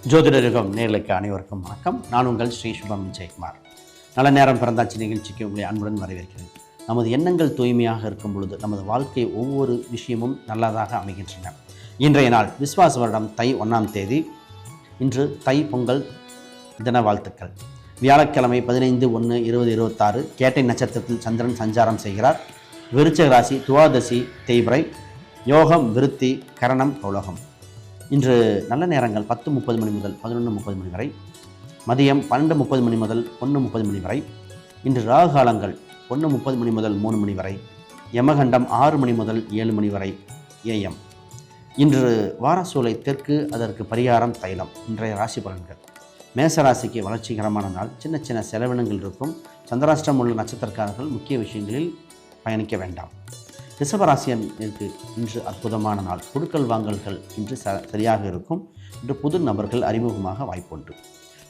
ஜோதிடருகம் நேர்களுக்கு அனைவருக்கும் வணக்கம். நான் உங்கள் ஸ்ரீ சுபம் விஜயகுமார். நல்ல நேரம் பிறந்தாட்சி நிகழ்ச்சிக்கு உங்களை அன்புடன் வரவேற்கிறேன். நமது எண்ணங்கள் தூய்மையாக இருக்கும் பொழுது நமது வாழ்க்கை ஒவ்வொரு விஷயமும் நல்லதாக அமைகின்றன. இன்றைய நாள் விஸ்வாச வருடம் தை 1ஆம் தேதி. இன்று தை பொங்கல் தின வாழ்த்துக்கள். வியாழக்கிழமை 15/1/2026 கேட்டை நட்சத்திரத்தில் சந்திரன் சஞ்சாரம் செய்கிறார். விருச்சிக ராசி துவாதசி தேய்பிறை, யோகம் விருத்தி, கரணம் கௌலகம். இன்று நல்ல நேரங்கள் 10:30 மணி முதல் 11:30 மணி வரை, மதியம் 12:30 மணி முதல் 1:30 மணி வரை. இன்று ராகு காலங்கள் 1:30 மணி முதல் 3 மணி வரை, யமகண்டம் 6 மணி முதல் 7 மணி வரை AM. இன்று வாரசூலை தெற்கு, அதற்கு பரிகாரம் தைலம். இன்றைய ராசி பலன்கள். மேசராசிக்கு வளர்ச்சிகரமான நாள். சின்ன சின்ன செலவினங்கள் இருக்கும். சந்திராஷ்டிரம் உள்ள நட்சத்திரக்காரர்கள் முக்கிய விஷயங்களில் பயணிக்க வேண்டாம். ரிஷபராசியனுக்கு இன்று அற்புதமான நாள். கொடுக்கல் வாங்கல்கள் இன்று சரியாக இருக்கும். இன்று புது நபர்கள் அறிமுகமாக வாய்ப்புண்டு.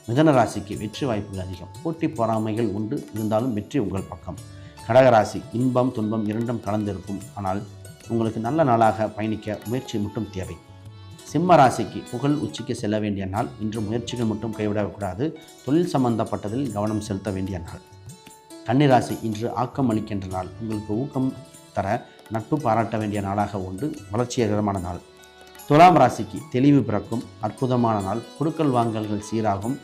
மிதுன ராசிக்கு வெற்றி வாய்ப்புகள் அதிகம். போட்டி பொறாமைகள் உண்டு, இருந்தாலும் வெற்றி உங்கள் பக்கம். கடகராசி இன்பம் துன்பம் இரண்டும் கலந்திருக்கும். ஆனால் உங்களுக்கு நல்ல நாளாக பயணிக்க முயற்சி மட்டும் தேவை. சிம்ம ராசிக்கு புகழ் உச்சிக்கு செல்ல வேண்டிய நாள். இன்று முயற்சிகள் மட்டும் கைவிடக்கூடாது. தொழில் சம்பந்தப்பட்டதில் கவனம் செலுத்த வேண்டிய நாள். கன்னிராசி இன்று ஆக்கம் அளிக்கின்ற நாள். உங்களுக்கு ஊக்கம் தர நட்பு பாராட்ட வேண்டிய நாளாக உண்டு. வளர்ச்சிகரமான நாள். துலாம் ராசிக்கு தெளிவு பிறக்கும். அற்புதமான நாள். கொடுக்கல் வாங்கல்கள் சீராகும்.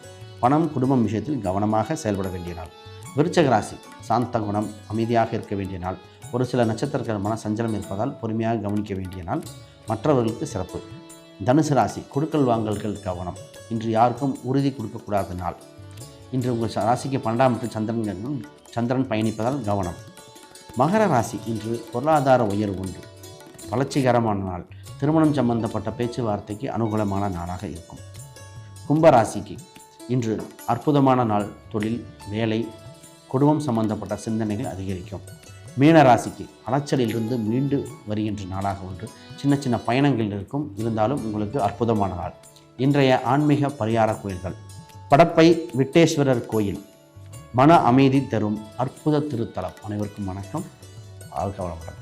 பணம் குடும்பம் விஷயத்தில் கவனமாக செயல்பட வேண்டிய நாள். விருச்சிக ராசி சாந்த குணம், அமைதியாக இருக்க வேண்டிய நாள். ஒரு சில நட்சத்திரங்கள் மன சஞ்சலம் இருப்பதால் பொறுமையாக கவனிக்க வேண்டிய நாள். மற்றவர்களுக்கு சிறப்பு. தனுசு ராசி கொடுக்கல் வாங்கல்கள் கவனம். இன்று யாருக்கும் உறுதி கொடுக்கக்கூடாத நாள். இன்று உங்கள் ராசிக்கு 12ஆம் இடத்தில் சந்திரன் பயணிப்பதால் கவனம். மகர ராசி இன்று பொருளாதார உயர்வு உண்டு. வளர்ச்சிகரமான நாள். திருமணம் சம்பந்தப்பட்ட பேச்சுவார்த்தைக்கு அனுகூலமான நாளாக இருக்கும். கும்பராசிக்கு இன்று அற்புதமான நாள். தொழில், வேலை, குடும்பம் சம்பந்தப்பட்ட சிந்தனைகள் அதிகரிக்கும். மீன ராசிக்கு அலைச்சலிலிருந்து மீண்டு வருகின்ற நாளாக உண்டு. சின்ன சின்ன பயணங்கள் இருக்கும், இருந்தாலும் உங்களுக்கு அற்புதமான நாள். இன்றைய ஆன்மீக பரிகார கோயில்கள். படப்பை விட்டேஸ்வரர் கோயில் மன அமைதி தரும் அற்புத திருத்தலம். அனைவருக்கும் வணக்கம். வாழ்க வளமுடன்.